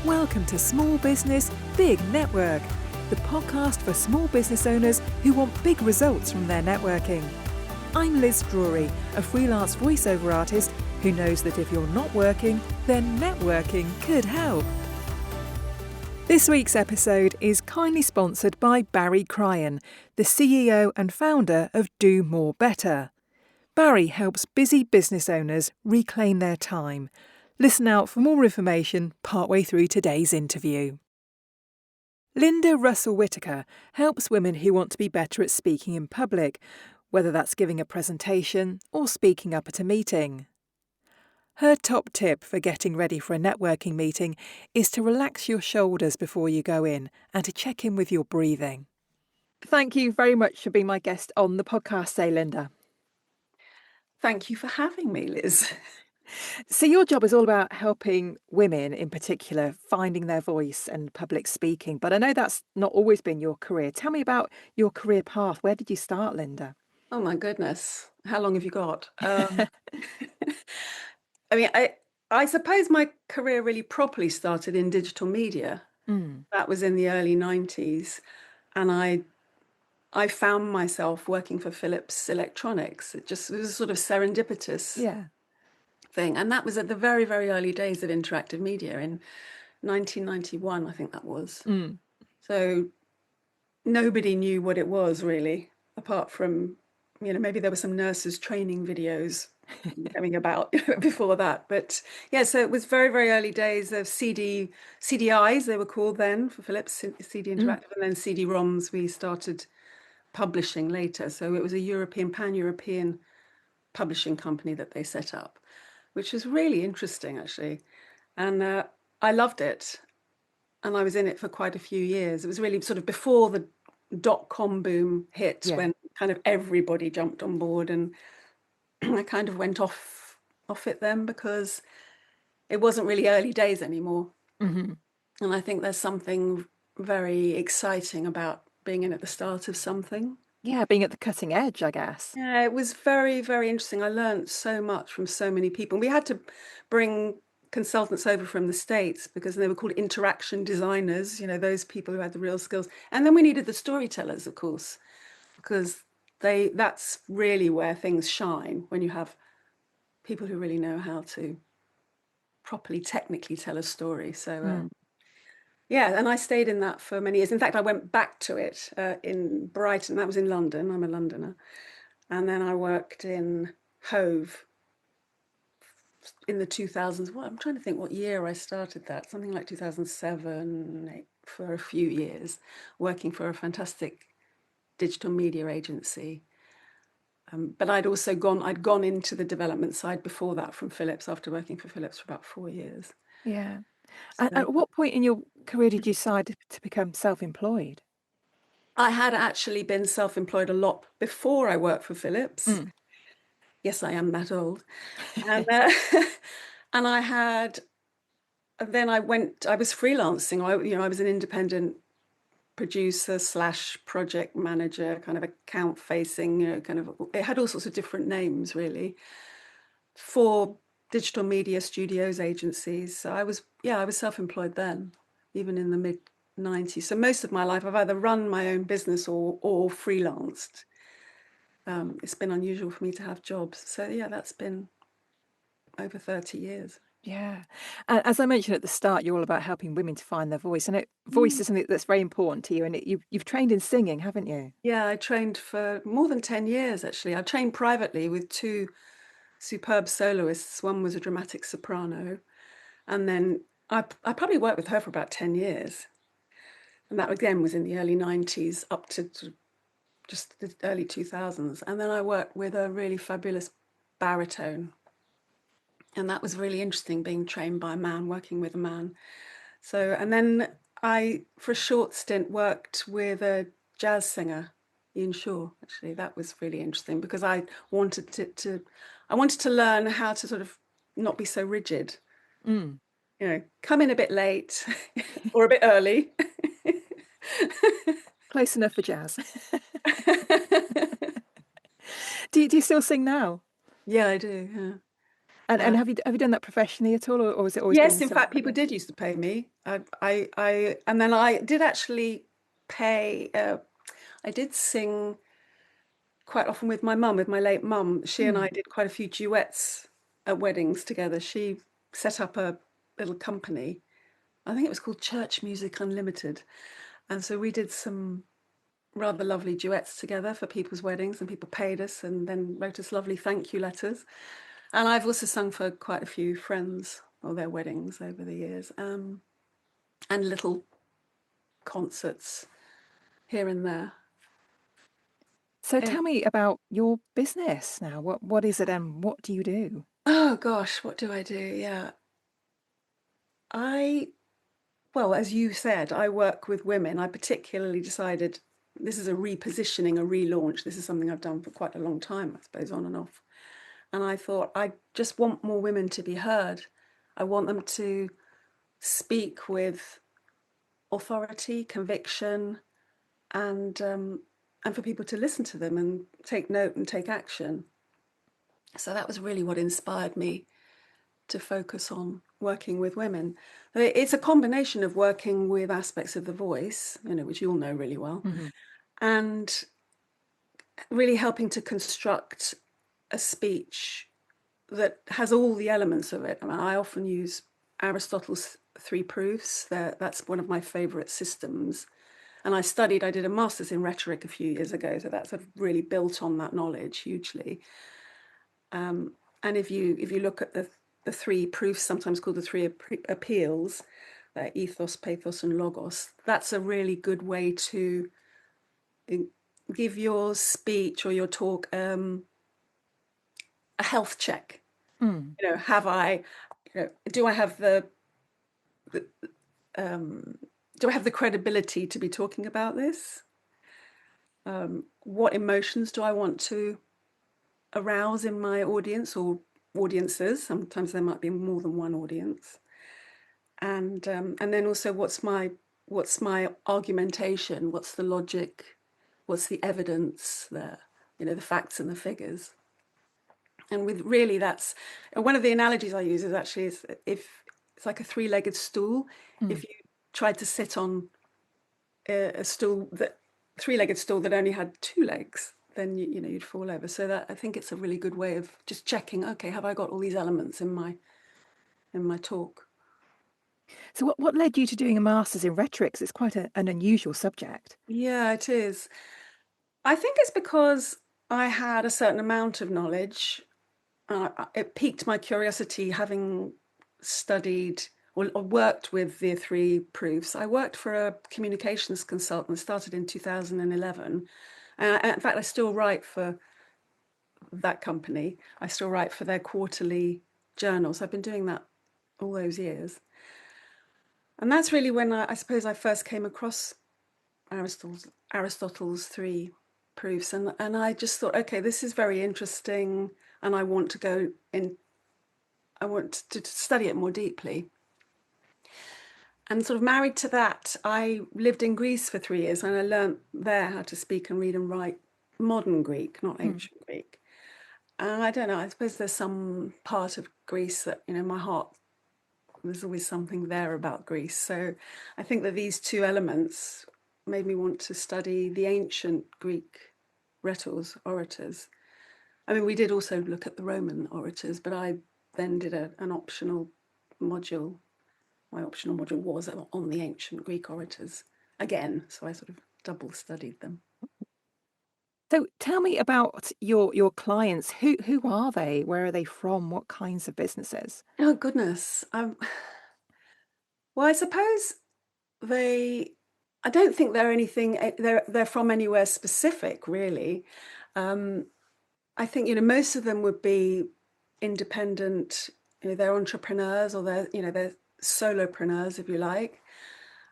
Welcome to Small Business, Big Network, the podcast for small business owners who want big results from their networking. I'm Liz Drury, a freelance voiceover artist who knows that if you're not working, then networking could help. This week's episode is kindly sponsored by Barry Cryan, the CEO and founder of Do More Better. Barry helps busy business owners reclaim their time. Listen out for more information partway through today's interview. Lynda Russell-Whitaker helps women who want to be better at speaking in public, whether that's giving a presentation or speaking up at a meeting. Her top tip for getting ready for a networking meeting is to relax your shoulders before you go in and to check in with your breathing. Thank you very much for being my guest on the podcast today, Lynda. Thank you for having me, Liz. So your job is all about helping women in particular finding their voice and public speaking, but I know that's not always been your career. Tell me about your career path. Where did you start, Lynda? Oh my goodness. How long have you got? I mean, I suppose my career really properly started in digital media. That was in the early 90s. And I found myself working for Philips Electronics. It was a sort of serendipitous thing. And that was at the very, very early days of interactive media in 1991, I think that was. So nobody knew what it was really, apart from, maybe there were some nurses training videos coming about before that. But yeah, so it was very, very early days of CDIs, they were called then for Philips, CD Interactive, and then CD-ROMs we started publishing later. So it was a pan-European publishing company that they set up, which was really interesting actually. And I loved it. And I was in it for quite a few years. It was really sort of before the dot-com boom hit, when kind of everybody jumped on board, and I kind of went off it then because it wasn't really early days anymore. And I think there's something very exciting about being in at the start of something. Yeah, being at the cutting edge, I guess. Yeah, it was very, very interesting. I learned so much from so many people. We had to bring consultants over from the States because they were called interaction designers, those people who had the real skills. And then we needed the storytellers, of course, because that's really where things shine, when you have people who really know how to properly technically tell a story. So yeah, and I stayed in that for many years. In fact, I went back to it in Brighton. That was in London. I'm a Londoner. And then I worked in Hove in the 2000s. Well, I'm trying to think what year I started that. Something like 2007, 8, for a few years, working for a fantastic digital media agency. But I'd gone into the development side before that from Philips, after working for Philips for about 4 years. Yeah. So, at what point in your career did you decide to become self-employed? I had actually been self-employed a lot before I worked for Philips. Yes, I am that old. And, and I was freelancing. I was an independent producer / project manager, kind of account facing, it had all sorts of different names really, for digital media studios, agencies. So I was self-employed then, even in the mid 90s. So most of my life I've either run my own business or freelanced. It's been unusual for me to have jobs. So yeah, that's been over 30 years. Yeah. And as I mentioned at the start, you're all about helping women to find their voice. And voice is something that's very important to you. And you've trained in singing, haven't you? Yeah, I trained for more than 10 years, actually. I trained privately with 2 superb soloists. One was a dramatic soprano. And then I probably worked with her for about 10 years. And that, again, was in the early 90s up to just the early 2000s. And then I worked with a really fabulous baritone. And that was really interesting, being trained by a man, working with a man. So, and then I, for a short stint, worked with a jazz singer, Ian Shaw. Actually, that was really interesting because I wanted to learn how to sort of not be so rigid. Come in a bit late or a bit early. Close enough for jazz. Do you still sing now? Yeah, I do. Yeah. And have you done that professionally at all, or has it always Yes, been in fact, people self-funded? did used to pay me. And then I did actually pay. I did sing quite often with my mum, with my late mum. She and I did quite a few duets at weddings together. She set up a little company. I think it was called Church Music Unlimited. And so we did some rather lovely duets together for people's weddings, and people paid us and then wrote us lovely thank you letters. And I've also sung for quite a few friends or their weddings over the years, and little concerts here and there. So Eh, tell me about your business now. What is it and what do you do? Oh gosh, what do I do? Yeah. I, well, as you said, I work with women. I particularly decided this is a repositioning, a relaunch. This is something I've done for quite a long time, I suppose, on and off. And I thought, I just want more women to be heard. I want them to speak with authority, conviction, and for people to listen to them and take note and take action. So that was really what inspired me to focus on working with women. It's a combination of working with aspects of the voice, which you'll know really well, Hmm. and really helping to construct a speech that has all the elements of it. I mean, I often use Aristotle's three proofs. That's one of my favorite systems. And I did a master's in rhetoric a few years ago, so that's really built on that knowledge hugely. And if you look at the three proofs, sometimes called the three appeals, ethos, pathos, and logos, that's a really good way to give your speech or your talk a health check. Mm. Have I, do I have do I have the credibility to be talking about this? What emotions do I want to arouse in my audience or audiences? Sometimes there might be more than one audience. And then also, what's my argumentation? What's the logic? What's the evidence there? The facts and the figures. And with really, that's one of the analogies I use is actually if it's like a three-legged stool. If you tried to sit on a stool that three-legged stool that only had two legs, then you'd fall over. So that I think it's a really good way of just checking. Okay, have I got all these elements in my talk? So what led you to doing a master's in rhetoric? 'Cause it's quite an unusual subject. Yeah, it is. I think it's because I had a certain amount of knowledge. It piqued my curiosity having studied or worked with the three proofs. I worked for a communications consultant, started in 2011. In fact, I still write for that company. I still write for their quarterly journals. I've been doing that all those years. And that's really when I suppose I first came across Aristotle's three proofs, and I just thought, okay, this is very interesting, and I want to go in. I want to study it more deeply. And sort of married to that, I lived in Greece for 3 years, and I learned there how to speak and read and write modern Greek, not ancient Greek. And I don't know, I suppose there's some part of Greece that, my heart, there's always something there about Greece. So I think that these two elements made me want to study the ancient Greek rhetors, orators. I mean, we did also look at the Roman orators, but I then did an optional module. My optional module was on the ancient Greek orators again, so I sort of double studied them. So tell me about your clients. Who are they? Where are they from? What kinds of businesses? Oh goodness. Well, I suppose they. I don't think they're anything. They're from anywhere specific, really. Um, I think most of them would be independent. They're entrepreneurs or they're solopreneurs, if you like.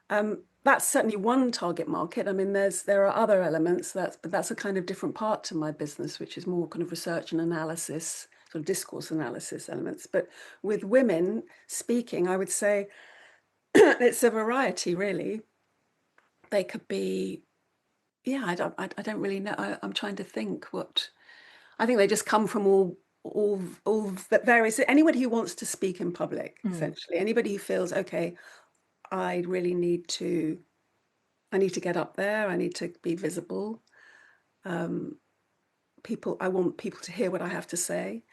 That's certainly one target market. I mean, there are other elements, but that's a kind of different part to my business, which is more kind of research and analysis, sort of discourse analysis elements. But with women speaking, I would say it's a variety, really. They could be, yeah, I don't really know. I'm trying to think what. I think they just come from all that various, anybody who wants to speak in public, essentially, anybody who feels, okay, I really need to get up there, I need to be visible. I want people to hear what I have to say.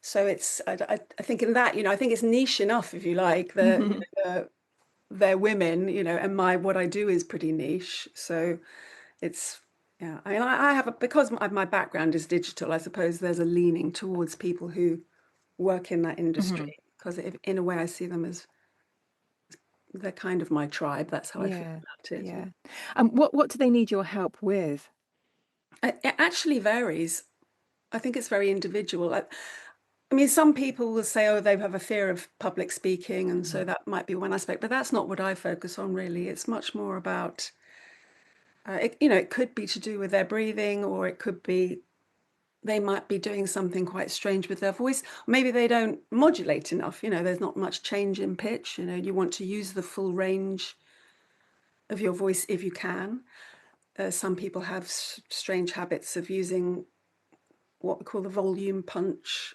So I think in that, I think it's niche enough, if you like, they're women, and what I do is pretty niche. So it's, yeah, I mean, I have because my background is digital, I suppose there's a leaning towards people who work in that industry, because in a way I see them as they're kind of my tribe. That's how I feel about it. Yeah. And what do they need your help with? It actually varies. I think it's very individual. I mean, some people will say, oh, they have a fear of public speaking, and so that might be one aspect, but that's not what I focus on, really. It's much more about, it could be to do with their breathing, or it could be they might be doing something quite strange with their voice. Maybe they don't modulate enough. There's not much change in pitch. You want to use the full range of your voice if you can. Some people have strange habits of using what we call the volume punch,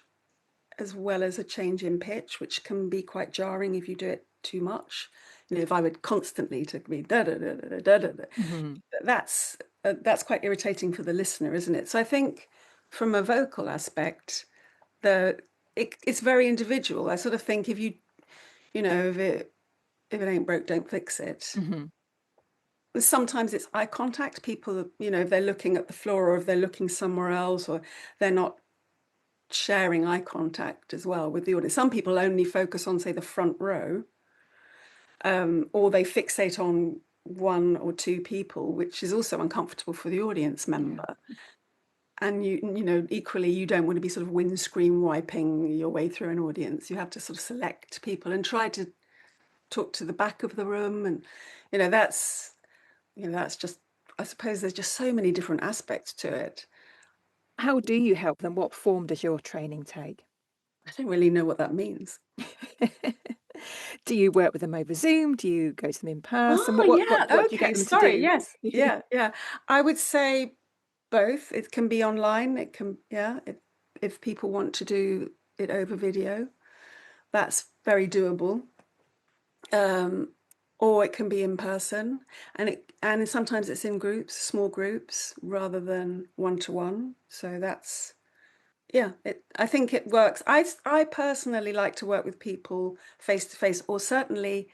as well as a change in pitch, which can be quite jarring if you do it too much. If I would constantly to be da da da da da da da, that's quite irritating for the listener, isn't it? So I think from a vocal aspect, it's very individual. I sort of think if it ain't broke, don't fix it. Sometimes it's eye contact. People, if they're looking at the floor, or if they're looking somewhere else, or they're not sharing eye contact as well with the audience. Some people only focus on, say, the front row, or they fixate on one or two people, which is also uncomfortable for the audience member. And equally, you don't want to be sort of windscreen wiping your way through an audience. You have to sort of select people and try to talk to the back of the room, and that's just, I suppose there's just so many different aspects to it. How do you help them? What form does your training take? I don't really know what that means. Do you work with them over Zoom? Do you go to them in person? Oh, What yeah. do you get Okay. them to Sorry. do? Yes. Yeah. I would say both. It can be online. It can, if people want to do it over video, that's very doable. Or it can be in person, and sometimes it's in groups, small groups, rather than one-to-one. So that's, I think it works. I personally like to work with people face to face, or certainly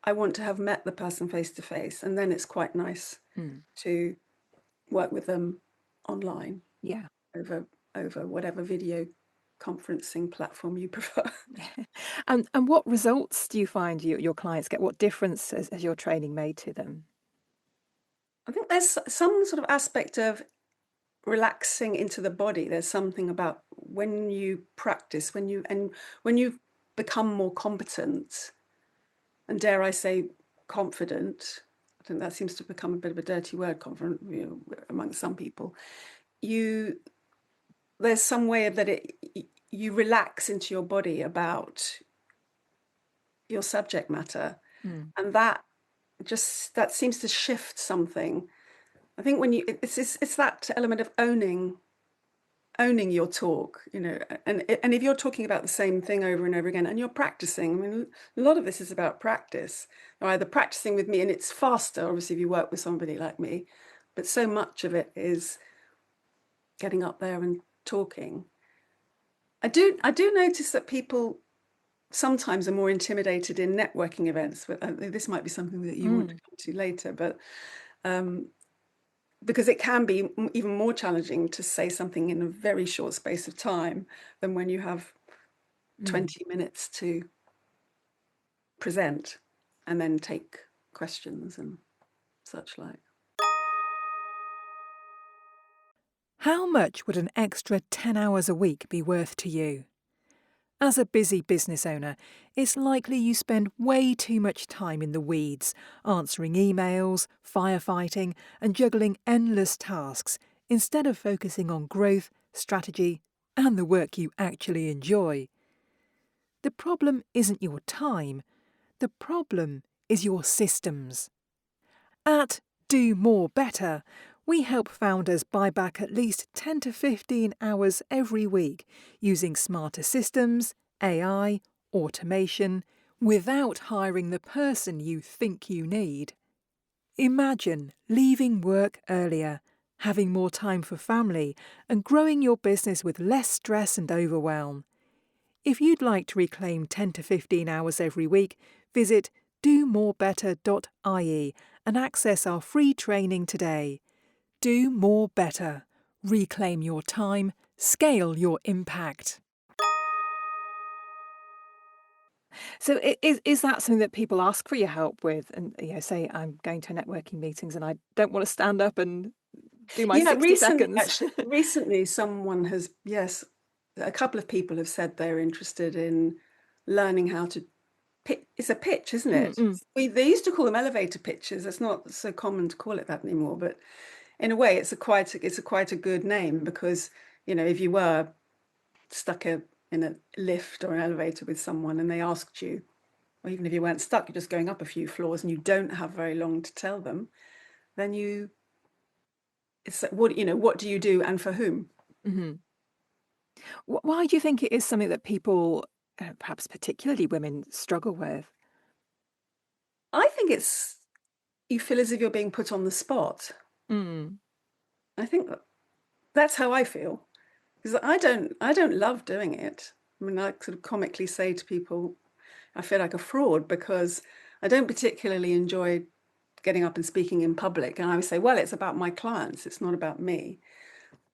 I want to have met the person face to face, and then it's quite nice to work with them online. Yeah. Over whatever video conferencing platform you prefer. And what results do you find your clients get? What difference has your training made to them? I think there's some sort of aspect of relaxing into the body. There's something about when you practice, when you've become more competent, and dare I say confident. I think that seems to become a bit of a dirty word, confident, among some people. There's some way that you relax into your body about your subject matter, and that seems to shift something. I think when it's that element of owning your talk, and if you're talking about the same thing over and over again, and you're practicing, I mean, a lot of this is about practice. Or either practicing with me, and it's faster, obviously, if you work with somebody like me, but so much of it is getting up there and talking. I do notice that people sometimes are more intimidated in networking events, but this might be something that you want to come to later, but because it can be even more challenging to say something in a very short space of time than when you have 20 minutes to present and then take questions and such like. How much would an extra 10 hours a week be worth to you? As a busy business owner, it's likely you spend way too much time in the weeds, answering emails, firefighting, and juggling endless tasks instead of focusing on growth, strategy, and the work you actually enjoy. The problem isn't your time. The problem is your systems. At Do More Better, We help founders buy back at least 10 to 15 hours every week using smarter systems, AI, automation, without hiring the person you think you need. Imagine leaving work earlier, having more time for family, and growing your business with less stress and overwhelm. If you'd like to reclaim 10 to 15 hours every week, visit domorebetter.ie and access our free training today. Do more better. Reclaim your time. Scale your impact. So is that something that people ask for your help with? And say I'm going to networking meetings and I don't want to stand up and do my Yeah, 60 seconds. recently someone has, yes, a couple of people have said they're interested in learning how to pitch. It's a pitch, isn't it? They used to call them elevator pitches. It's not so common to call it that anymore, but in a way it's quite a good name, because if you were stuck in a lift or an elevator with someone and they asked you, or even if you weren't stuck, you're just going up a few floors and you don't have very long to tell them, then it's like, what do you do and for whom? Mm-hmm. Why do you think it is something that people, perhaps particularly women, struggle with? I think you feel as if you're being put on the spot. Mm. I think that's how I feel, because I don't love doing it. I mean, I sort of comically say to people, I feel like a fraud because I don't particularly enjoy getting up and speaking in public. And I would say, well, it's about my clients, it's not about me.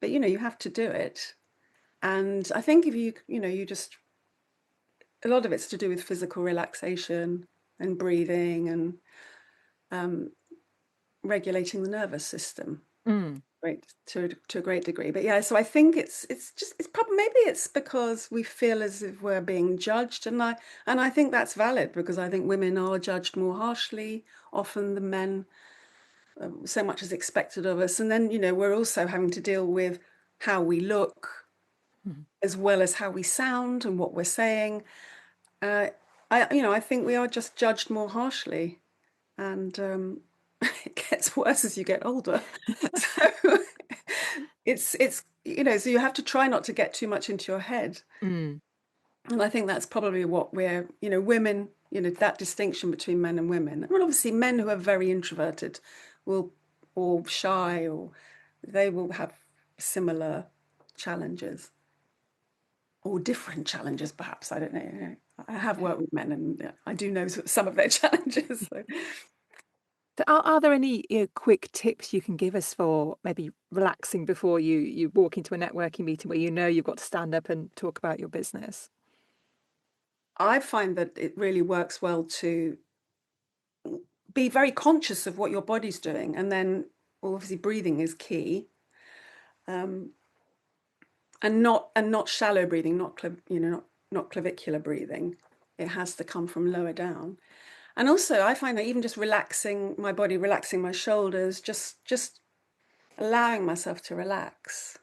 But you have to do it. And I think if you just, a lot of it's to do with physical relaxation and breathing and regulating the nervous system. Right, to a great degree. But yeah, so I think it's probably, maybe it's because we feel as if we're being judged, and I think that's valid, because I think women are judged more harshly often than men. So much is expected of us, and then we're also having to deal with how we look as well as how we sound and what we're saying. I think we are just judged more harshly, and it gets worse as you get older. So so you have to try not to get too much into your head. Mm. And I think that's probably what women, that distinction between men and women. Well, obviously men who are very introverted or shy, or they will have similar challenges or different challenges, perhaps. I don't know. I have worked with men and I do know some of their challenges. So. So are there any quick tips you can give us for maybe relaxing before you walk into a networking meeting where you've got to stand up and talk about your business? I find that it really works well to be very conscious of what your body's doing, and then obviously breathing is key, and not shallow breathing, not clavicular breathing. It has to come from lower down. And also I find that even just relaxing my body, relaxing my shoulders, just allowing myself to relax,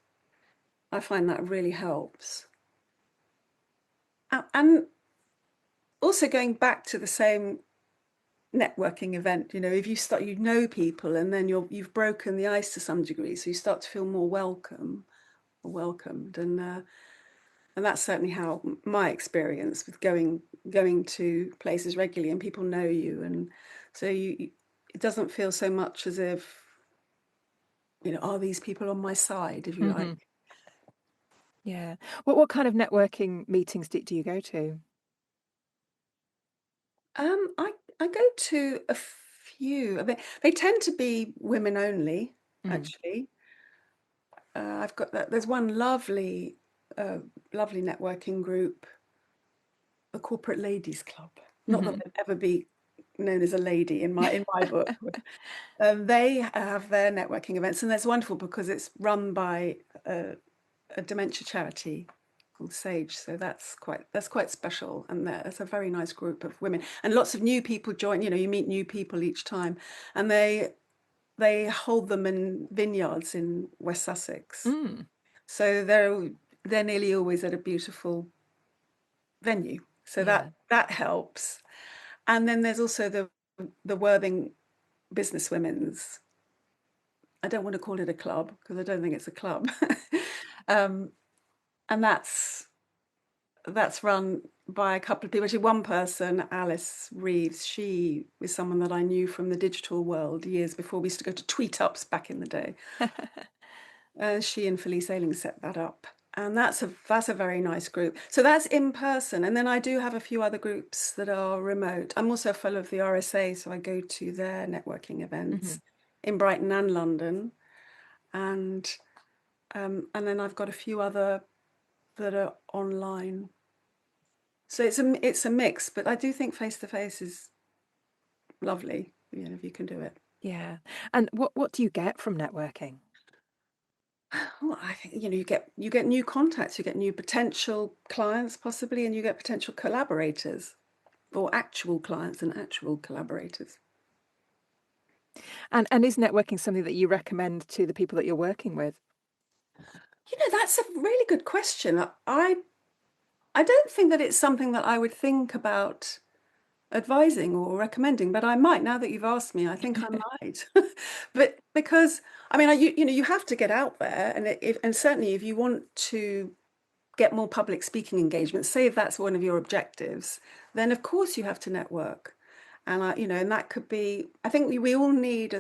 I find that really helps. And also going back to the same networking event, if you start, people, and then you've broken the ice to some degree, so you start to feel more welcomed, and that's certainly how my experience with going to places regularly and people know you, and so it doesn't feel so much as if are these people on my side, if you like. Yeah. What kind of networking meetings do you go to? I go to a few. I mean, they tend to be women only, actually. I've got that. There's one lovely networking group, the Corporate Ladies Club. Not that I'd ever be known as a lady in my book. They have their networking events, and that's wonderful because it's run by a dementia charity called Sage. So that's quite special, and there's a very nice group of women, and lots of new people join. You meet new people each time, and they hold them in vineyards in West Sussex. So they're nearly always at a beautiful venue. So that helps. And then there's also the Worthing Businesswomen's I don't want to call it a club because I don't think it's a club. And that's run by a couple of people. Actually, one person, Alice Reeves, she is someone that I knew from the digital world years before. We used to go to tweet ups back in the day. She and Felice Ailing set that up. And that's a very nice group. So that's in person. And then I do have a few other groups that are remote. I'm also a fellow of the RSA, so I go to their networking events in Brighton and London. And then I've got a few other that are online. So it's a mix, but I do think face-to-face is lovely, if you can do it. Yeah. And what do you get from networking? Well, I think, you get new contacts, you get new potential clients possibly, and you get potential collaborators, or actual clients and actual collaborators. And is networking something that you recommend to the people that you're working with? That's a really good question. I don't think that it's something that I would think about advising or recommending, but I might. Now that you've asked me, I think I might. But because you have to get out there, and certainly if you want to get more public speaking engagement, say if that's one of your objectives, then of course you have to network. And and that could be. I think we all need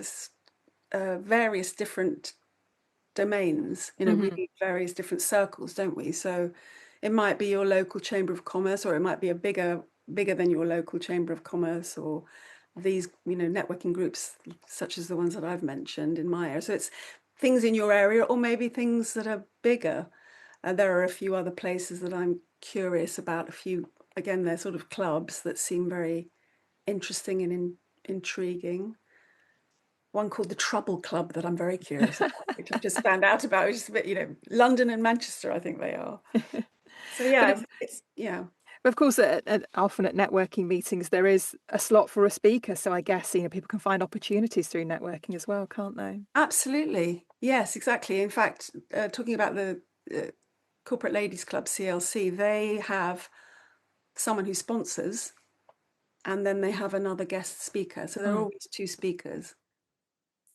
various different domains. We need various different circles, don't we? So it might be your local chamber of commerce, or it might be a bigger than your local chamber of commerce, or these networking groups such as the ones that I've mentioned in my area. So it's things in your area, or maybe things that are bigger. There are a few other places that I'm curious about. A few, again, they're sort of clubs that seem very interesting and intriguing. One called the Trouble Club that I'm very curious about, which I've just found out about, which is a bit, London and Manchester, I think they are. So yeah, But of course, often at networking meetings, there is a slot for a speaker. So I guess, people can find opportunities through networking as well, can't they? Absolutely. Yes, exactly. In fact, talking about the Corporate Ladies Club, CLC, they have someone who sponsors, and then they have another guest speaker. So there are always two speakers.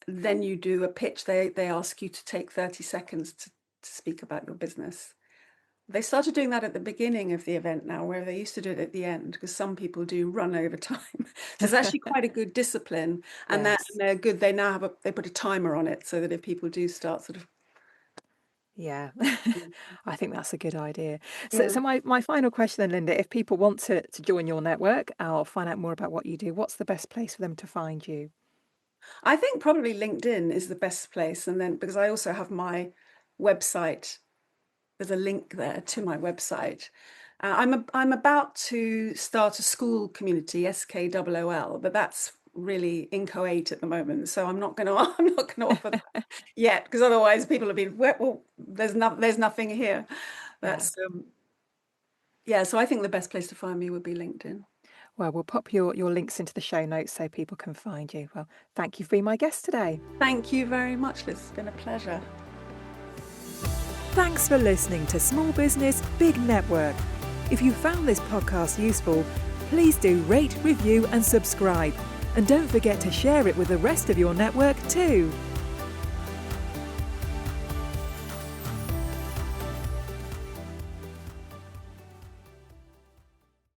Then you do a pitch. They ask you to take 30 seconds to speak about your business. They started doing that at the beginning of the event now, where they used to do it at the end, because some people do run over time. So it's actually quite a good discipline, and they're good. They now they put a timer on it so that if people do start sort of. Yeah, I think that's a good idea. So my final question then, Lynda, if people want to join your network or find out more about what you do, what's the best place for them to find you? I think probably LinkedIn is the best place. And then, because I also have my website, there's a link there to my website. I'm about to start a school community, SKOOL, but that's really inchoate at the moment. So I'm not going to offer that yet, because otherwise people have been, well, there's nothing here. That's so I think the best place to find me would be LinkedIn. Well, we'll pop your links into the show notes so people can find you. Well, thank you for being my guest today. Thank you very much, Liz. It's been a pleasure. Thanks for listening to Small Business, Big Network. If you found this podcast useful, please do rate, review and subscribe. And don't forget to share it with the rest of your network too.